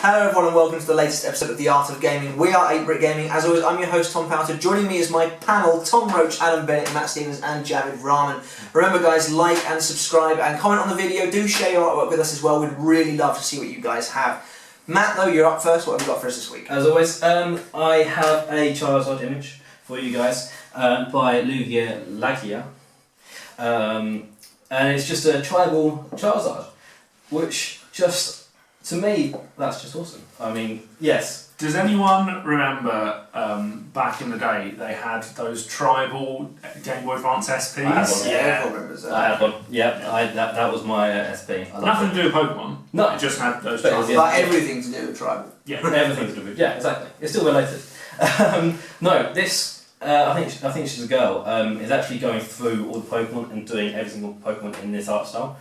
Hello everyone and welcome to the latest episode of The Art of Gaming. We are 8-Brit Gaming. As always, I'm your host Tom Powter. Joining me is my panel, Tom Roach, Adam Bennett, Matt Stevens and Javid Rahman. Remember guys, like and subscribe and comment on the video. Do share your artwork with us as well. We'd really love to see what you guys have. Matt, though, you're up first. What have you got for us this week? As always, I have a Charizard image for you guys by Lugia Lagia. And it's just a tribal Charizard, which just... to me, that's just awesome. I mean, yes. Does anyone remember back in the day they had those tribal Game Boy Advance SPs? I had one. Everyone remembers that. I had one. Yeah, that was my SP. Nothing to do with Pokemon. No. It just had those But tribal. But everything to do with tribal. Yeah. Everything to do with. Yeah, exactly. It's still related. No, this. I think she's a girl. Is actually going through all the Pokemon and doing every single Pokemon in this art style.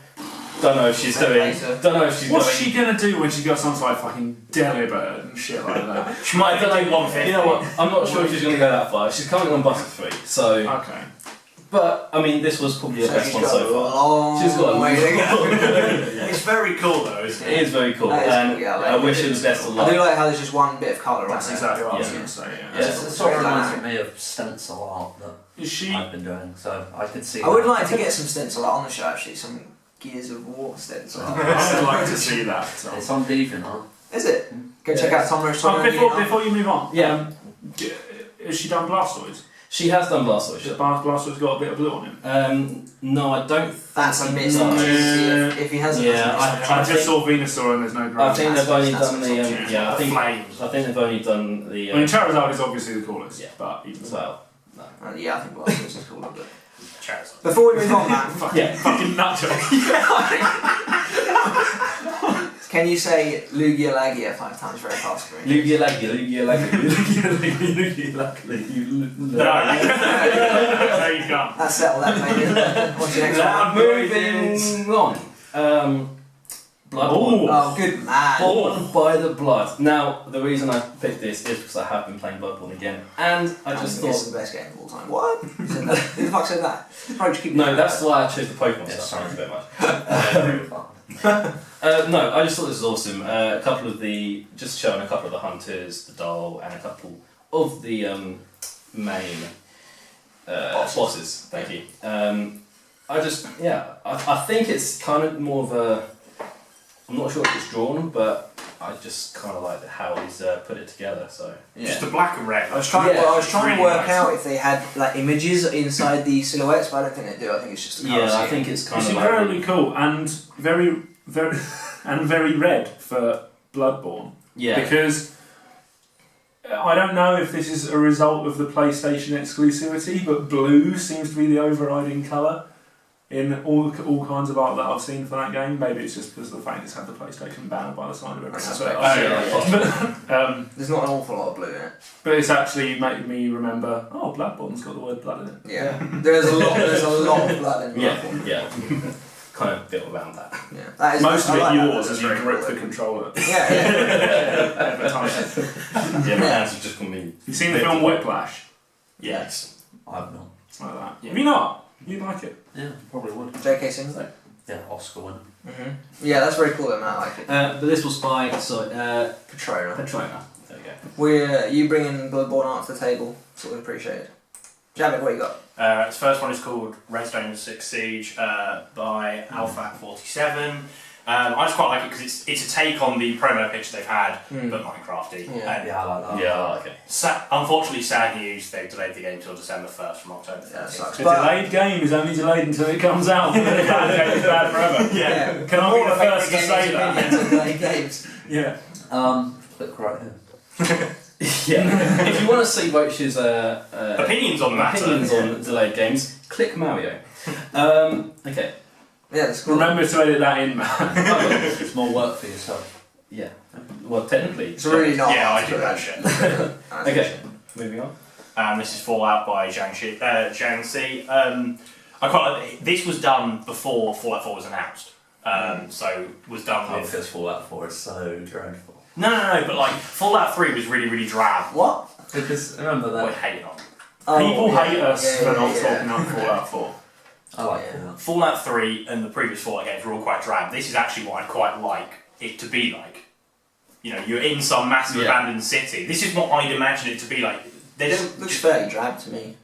Don't know if she's doing. Don't know if she's. What's she gonna do when she goes onto like fucking Delibird and shit like that? She might do 150. You know what? I'm not sure if she's going to go that far. She's coming on Butterfree, so. Okay. But I mean, this was probably the best one so far. She's got a way to go. It's very cool though, isn't It it? is very cool, That is and cool, yeah, I like I it. wish it was best of I do luck. like how there's just one bit of colour on That's there. exactly what I was Yeah. gonna say. Yeah. Yeah. It sort of reminds me of stencil art that Is she? I've been doing, so I could see. I would that. like to get some stencil art on the show actually, some Gears of War stencil art. I'd like to see that. So. It's on DeviantArt. Is it? Go check Yeah. out Tom Roach. Before you move on, Yeah. has she done Blastoise? She has done Blastoise. Has Blastoise got a bit of blue on him? No, I don't. That's a miss. No. If he hasn't, Yeah, that's I a miss. just saw Venusaur and there's no I ground. think they've only That's done what's the. up to Yeah, I think. Flames. I think they've only done the. I mean, Charizard is obviously the coolest. Yeah. But even Well, Yeah, I think Blastoise is cool. But Charizard. before we move on, man, fucking nut job. can you say Lugia Lagia 5 times very fast for me? Lugia Lagia, Lugia Lagia, Lugia There you go. That's settled that, mate. What's your next one? Moving on. Bloodborne. Ooh. Oh, good man. Born by the Blood. Now, the reason I picked this is because I have been playing Bloodborne again, and I just It's thought. the best game of all time. What? Who said that? Who the fuck said that? Approach, keep No, that's why I chose the Pokemon Yeah, stuff. sorry. Thank you very much. No, I just thought this was awesome. A couple of the, just showing a couple of the hunters, the doll, and a couple of the main bosses. Thank you. I think it's kind of more of a. I'm not sure if it's drawn, but I just kind of like how he's put it together. So Just the black and red. I was trying, Yeah, I was trying really to work nice. out if they had like images inside the silhouettes, but I don't think they do. I think it's just the colour yeah, I scheme. think it's kind It's of incredibly like cool and very and very red for Bloodborne. yeah. Because I don't know if this is a result of the PlayStation exclusivity, but blue seems to be the overriding colour in all kinds of art that I've seen for that game. Maybe it's just because of the fact it's had the PlayStation banner by the side of every That's advert. right. But, There's not an awful lot of blue in it. but it's actually made me remember. Oh, Bloodborne's got the word blood in it. Yeah, there's a lot of blood in Yeah, Bloodborne. yeah. kind of built around that. Yeah, that is Most of I it like that. yours That's as you very grip cool. the controller. Yeah, Advertising. Yeah, my hands have just gone me. You seen the film Whiplash? Yes. I've not. It's like that. Have you not? You'd like it. Yeah, probably would. J.K. Simmons. Yeah, Oscar winner. Yeah, that's very cool. That Matt, I like it. But this was by Petrona. Petrona. There we go. You bringing Bloodborne art to the table. Sort of appreciate it. Javid, what you got? The first one is called Redstone 6 Siege by Alpha47. I just quite like it because it's a take on the promo picture they've had, but Minecrafty. Yeah. And Yeah, I like that. Yeah, okay. unfortunately, sad news, they've delayed the game till December 1st from October 13th. Yeah, that sucks. The But- delayed game is only delayed until it comes out. The bad game is bad forever. Yeah. Can I be More the of a first to favourite say game that? is opinions on games. Yeah. Click right here. Yeah. If you want to see Roach's Opinions on the matter. opinions on delayed games, click Mario. Okay. Yeah, that's cool. Remember to edit that in, man. It's more work for yourself. Yeah. Well, technically. It's really not. Yeah, hard I to do put that shit. Okay. Moving on. This is Fallout by Jiangxi. I quite like this was done before Fallout 4 was announced. So was done Oh, with. because Fallout 4 is so dreadful. No, but like Fallout 3 was really, really drab. What? Because remember We're that. hating on. People yeah, hate us yeah, for yeah, not yeah. talking about Fallout 4. I like Yeah. Fallout. Fallout 3 and the previous Fallout games were all quite drab. This is actually what I'd quite like it to be like. you're in some massive abandoned city. This is what I'd imagine it to be like. They don't. Looks fairly drab to me.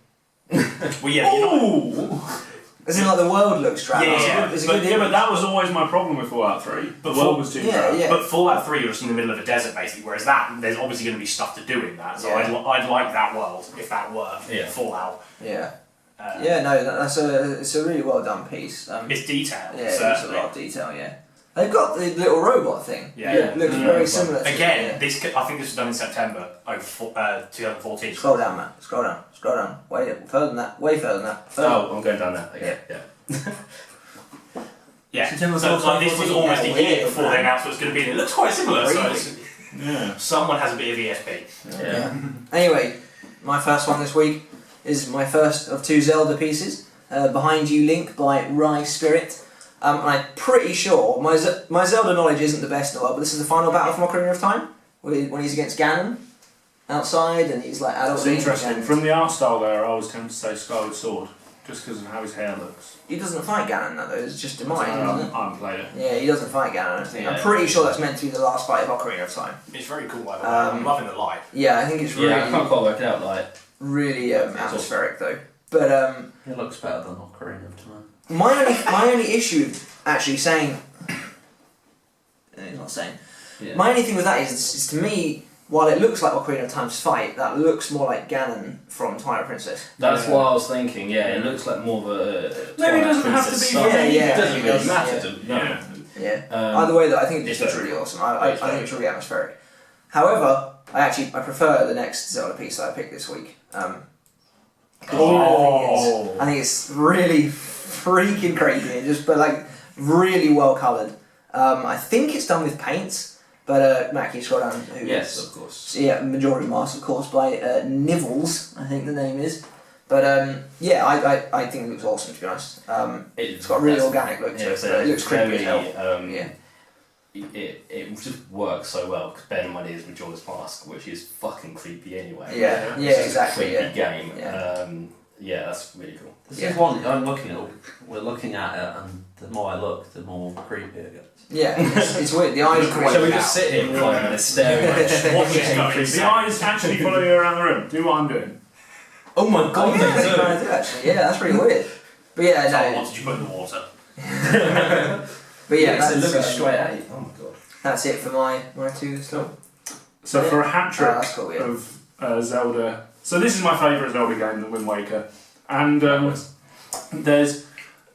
Well, yeah. You're not, As in, like, the world looks drab. Yeah, It's a but good that was always my problem with Fallout 3. But The world was too drab. yeah. But Fallout 3 was in the middle of a desert, basically. Whereas there's obviously going to be stuff to do in that. So Yeah. I'd like that world if that were Fallout. Yeah. It's a really well done piece. It's detailed. Yeah, there's a certainly. lot of detail. Yeah, they've got the little robot thing. Yeah. It looks very similar. To Again, I think this was done in September of 2014. Scroll down, Matt. Scroll down. Way further than that. Way further than that. Oh, I'm going down there. Okay. Yeah. Yeah, September so like, this was almost a year weird, before man. they announced what it was going to be. And it looks quite similar. So Really? Yeah. someone has a bit of ESP. Yeah. Anyway, my first one this week is my first of 2 Zelda pieces. Behind You Link by Rye Spirit. And I'm pretty sure my Zelda knowledge isn't the best in the world, but this is the final battle from Ocarina of Time when he's against Ganon outside, and he's like adult. It's interesting. From the art style there, I was tempted to say Skyward Sword, just because of how his hair looks. He doesn't fight Ganon though. It's just Demise, isn't it? I haven't played it. Yeah, he doesn't fight Ganon. I think. I'm Yeah. pretty sure that's meant to be the last fight of Ocarina of Time. It's very cool, by the way. I'm loving the light. Yeah, I think it's really, Yeah, I can't quite work it out. Like, really atmospheric though. But It looks better than Ocarina of Time. my only issue with actually saying, he's not saying. yeah. My only thing with that is to me, while it looks like Ocarina of Time's fight, that looks more like Ganon from Twilight Princess. That's Yeah. what I was thinking. Yeah, it looks like more of a. Maybe it Twilight doesn't have to Princess be style. very- Yeah, It doesn't it really does, matter. Yeah. Yeah. Um, Either way, though, I think it it's looks very really cool. awesome. I think it's really atmospheric. However, I prefer the next Zelda piece that I picked this week. Oh. I think it's really freaking crazy, and just but like really well coloured. I think it's done with paints, but Matt, can you scroll down? Who Yes, is- of course. So, yeah, Majora Mask, of course, by Nivels, I think the name is. But yeah, I think it looks awesome, to be honest. It's got a really organic look to it, so but it looks creepy as hell. yeah. It just works so well because bear in mind it is Majora's Mask, which is fucking creepy anyway. Yeah, It's just exactly. a creepy Yeah. game. Yeah. Yeah, that's really cool. This Yeah. is one I'm looking at. We're looking at it, and the more I look, the more creepy it gets. Yeah, it's weird. The eyes are Shall we quite just sit here for 5 minutes staring at it? Watch this going The insane. eyes actually follow you around the room. Do what I'm doing. Oh my Oh, god, yeah, they they kind of do actually. Yeah, that's pretty weird. But yeah, Tom, no. what did you put in the water? But yeah, it's that's, looking straight at you. Oh my god. that's it for my 2 still. So for a hat trick that's cool, yeah. of Zelda, so this is my favourite Zelda game, The Wind Waker, and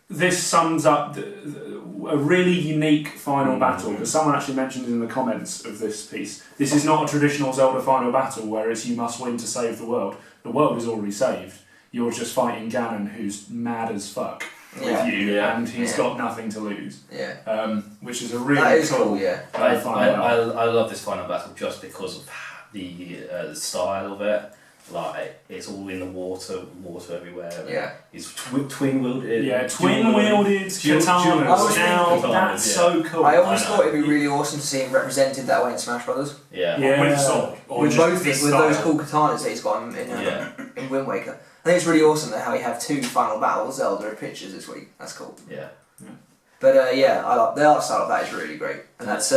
this sums up a really unique final battle, because someone actually mentioned in the comments of this piece, this is not a traditional Zelda final battle where it's you must win to save the world. The world is already saved. You're just fighting Ganon, who's mad as fuck Yeah. with you, Yeah. and he's Yeah. got nothing to lose, Yeah. Which is a really That is cool, yeah. final I love this final battle just because of the style of it. Like it's all in the water everywhere. Yeah. It's twin wielded. Yeah, twin-wielded dual- katanas. dual- Now katanas, that's yeah. so cool. I always I know. thought it'd be really awesome to see him represented that way in Smash Brothers. Yeah. Yeah. With the sword? Or With just both this with style? those cool katanas that he's got in Yeah. in Wind Waker. I think it's really awesome that how we have 2 final battle Zelda pictures this week. That's cool. Yeah. But yeah, I like the art style of that is really great, and that's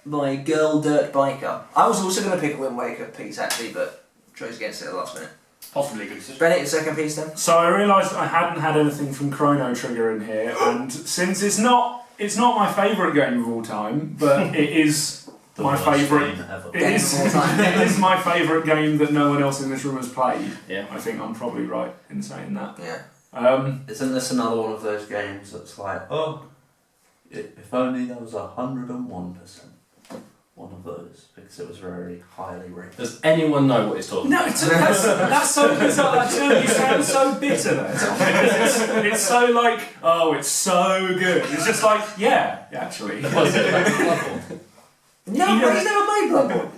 by Girl Dirt Biker. I was also going to pick a Wind Waker piece actually, but chose against it at the last minute. Possibly a good decision. Bennett, your second piece then. So I realised I hadn't had anything from Chrono Trigger in here, and since it's not my favourite game of all time, but it is The my worst favourite. game ever. It Game is, of all time. it is my favourite game that no one else in this room has played. Yeah. I think I'm probably right in saying that. Yeah. Isn't this another one of those games that's like, oh, if only there was 101%? One of those, because it was very highly rated. Does anyone know what he's talking No, about? that's so bizarre. That term, you sound so bitter there. It's so like, oh, it's so good. It's just like, yeah, actually. Was it like Bloodborne? No, but he's never played Bloodborne.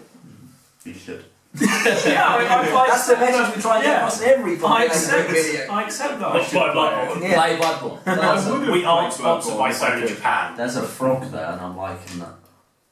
You should. Yeah, I That's the message we try to get across in every I fucking accept, video. I accept that. Watch by Bloodborne. Yeah. Play Bloodborne. I would've We aren't played sponsored by Bloodborne if I Sony could. Japan. There's a frog there, and I'm liking that.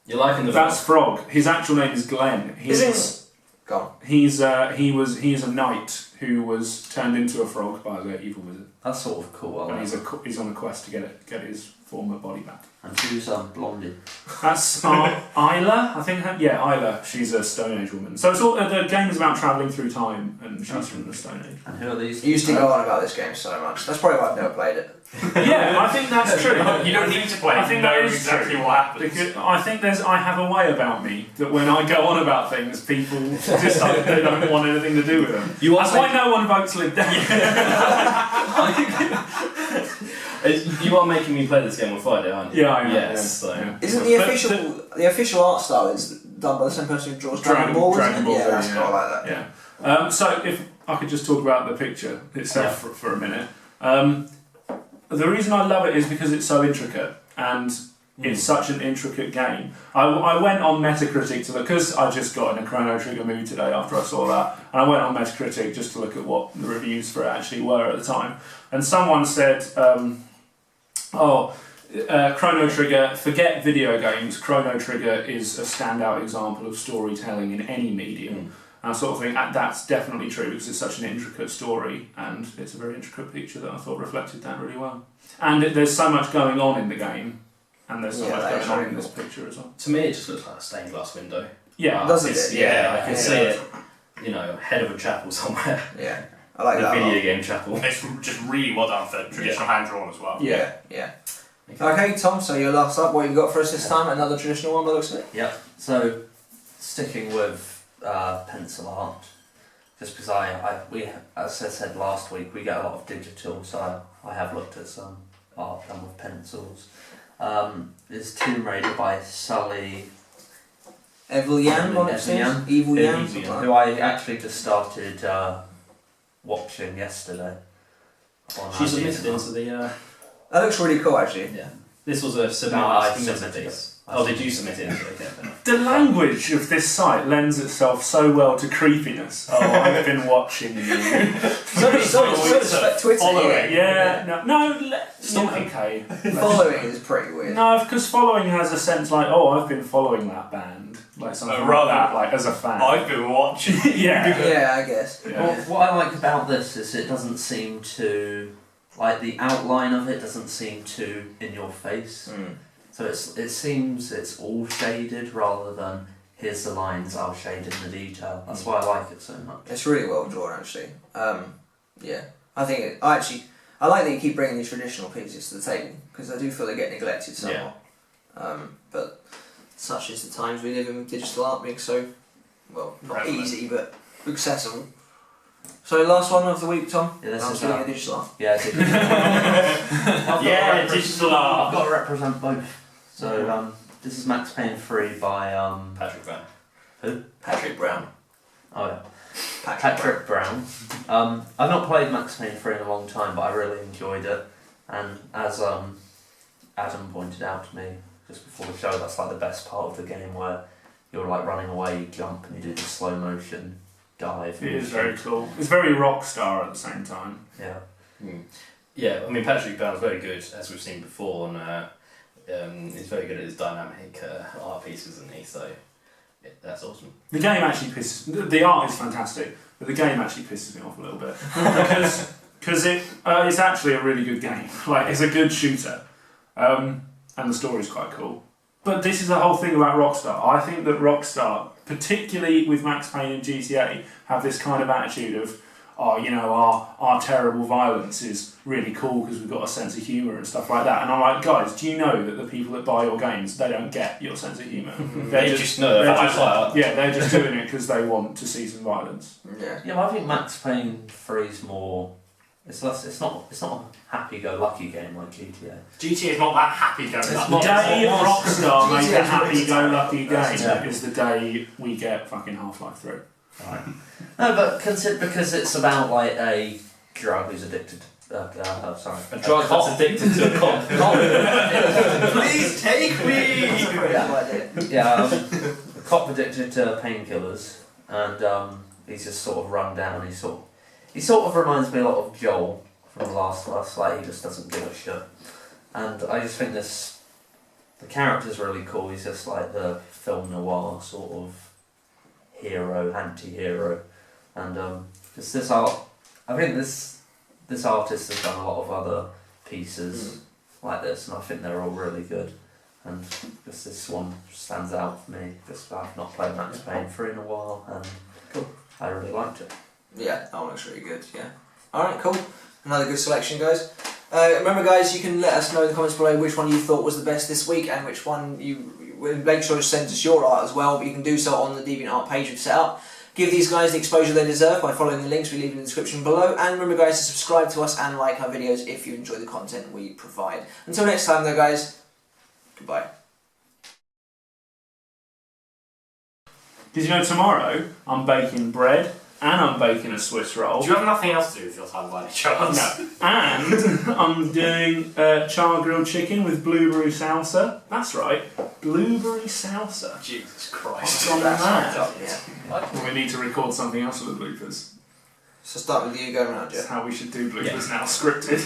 You're liking the That's Frog. His actual name is Glenn. Isn't Go on. He's a knight who was turned into a frog by the evil wizard. That's sort of cool. I And like he's on a quest to get his former body back. And who's Blondie? That's Isla, I think. Isla. She's a Stone Age woman. So it's all the game is about travelling through time, and she's from the Stone Age. And who are these? You used to go on about this game so much. That's probably why I've never played it. Yeah, I think that's true. You don't need to play. I think know that is exactly true. what happens. Because I think I have a way about me that when I go on about things, people decide they don't want anything to do with them. That's why no one votes Live Down. You are making me play this game on Friday, aren't you? Yeah, I am. Yes. Yeah. So. Yeah. Isn't the official art style is done by the same person who draws Dragon Ball? Dragon Ball Yeah, Z, that's yeah. kind of like that. Yeah. So if I could just talk about the picture itself for a minute. The reason I love it is because it's so intricate and it's such an intricate game. I went on Metacritic to look, because I just got in a Chrono Trigger mood today after I saw that, and I went on Metacritic just to look at what the reviews for it actually were at the time. And someone said, Chrono Trigger, forget video games, Chrono Trigger is a standout example of storytelling in any medium. And I sort of think that's definitely true because it's such an intricate story and it's a very intricate picture that I thought reflected that really well. And there's so much going on in the game and there's so much that is going on very in this cool. picture as well. To me, it just looks like a stained glass window. Yeah, Doesn't It's- it? Yeah, I can Yeah. see it. Head of a chapel somewhere. Yeah, I like A that. a lot. video game chapel. It's just really well done for traditional hand drawn as well. Yeah, yeah. Okay, Tom, so you're last up. What you got for us this time? Another traditional one by the looks of it? Yep. So, sticking with pencil art, just because as I said last week, we get a lot of digital, so I have looked at some art done with pencils. It's Tomb Raider by Sully, Evil Yan, what it Evil says? Yan. Evil Yan. Evil something Yan. like who I actually just started watching yesterday. on She IGN. submitted into the. that. That looks really cool, actually. Yeah. This was a submit. No, I submitted submitted piece. it. Oh, did you submit it into the campaign? The language of this site lends itself so well to creepiness. Oh, I've been watching you. So does Twitter. Following. Yeah, no, Stalking. okay. Following is pretty weird. No, because following has a sense like, oh, I've been following that band, like something rather- like that, like as a fan. I've been watching. yeah. Yeah, I guess. Yeah. Well, what I like about this is it doesn't seem to, like the outline of it doesn't seem too in your face. Mm. So it seems it's all shaded rather than here's the lines, I'll shade in the detail. That's why I like it so much. It's really well drawn, actually. Yeah, I think I like that you keep bringing these traditional pieces to the table because I do feel they get neglected somewhat. But such is the times we live in with digital art being so, well, not Prevalent. easy but accessible. So last one of the week, Tom. Yeah, this I'm is doing that. a digital art. Yeah, Yeah, digital art. I've got to represent both. So this is Max Payne 3 by Patrick Brown. Patrick Brown. oh yeah, Patrick Patrick Brown. I've not played Max Payne 3 in a long time, but I really enjoyed it. And as Adam pointed out to me just before the show, that's like the best part of the game where you're like running away, you jump, and you do the slow motion dive. It is very cool. It's very rock star at the same time. Yeah. Yeah, I mean Patrick Brown's very good, as we've seen before, and he's very good at his dynamic art pieces, isn't he? So that's awesome. The game actually pisses. The art is fantastic, but the game actually pisses me off a little bit because it's actually a really good game. Like it's a good shooter, and the story's quite cool. But this is the whole thing about Rockstar. I think that Rockstar, particularly with Max Payne and GTA, have this kind of attitude of, oh, you know, our terrible violence is really cool because we've got a sense of humour and stuff like that. And I'm like, guys, do you know that the people that buy your games, they don't get your sense of humour? They just know they're that's just- yeah, they're just doing it because they want to see some violence. Yeah. Yeah, but I think Max Payne 3 is more. It's less. It's not a happy-go-lucky game like GTA. GTA is not that happy going. It's The not- day Rockstar make a GTA happy-go-lucky game Yeah. is the day we get fucking Half-Life 3. No, but because it's about like a drug who's addicted. Sorry. A drug that's addicted to a cop. Please take me. That's a pretty cool idea. Yeah, a cop addicted to painkillers, and he's just sort of run down. He sort of reminds me a lot of Joel from The Last of Us. Like he just doesn't give a shit, and I just think the character's really cool. He's just like the film noir sort of hero, anti-hero, and just this art. I think this artist has done a lot of other pieces like this, and I think they're all really good. And just this one stands out for me because I've not played Max Payne 3 in a while, and I really liked it. Yeah, that one looks really good, yeah. Alright, cool. Another good selection, guys. Remember, guys, you can let us know in the comments below which one you thought was the best this week and which one you... Make sure to send us your art as well, but you can do so on the DeviantArt page we've set up. Give these guys the exposure they deserve by following the links we leave in the description below. And remember, guys, to subscribe to us and like our videos if you enjoy the content we provide. Until next time, though, guys, goodbye. Did you know tomorrow I'm baking bread and I'm baking a Swiss roll? Do you have nothing else to do with your time by any chance? No. And I'm doing char grilled chicken with blueberry salsa. That's right, blueberry salsa. Jesus Christ. What's on that? Yeah. Well, we need to record something else for the bloopers. So start with you going around, That's Jeff. how we should do bloopers now, scripted.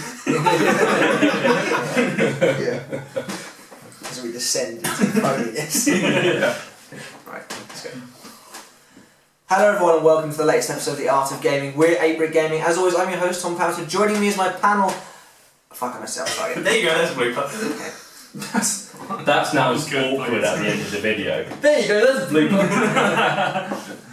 Yeah. As we descend into the phoniness. Right, let's go. Hello everyone and welcome to the latest episode of The Art of Gaming. We're 8-Brit Gaming. As always, I'm your host, Tom Powter. Joining me is my panel... Fuck, I messed up. Sorry. There you go, there's a blooper. That's now That was good, awkward please. at the end of the video. There you go, there's a blooper.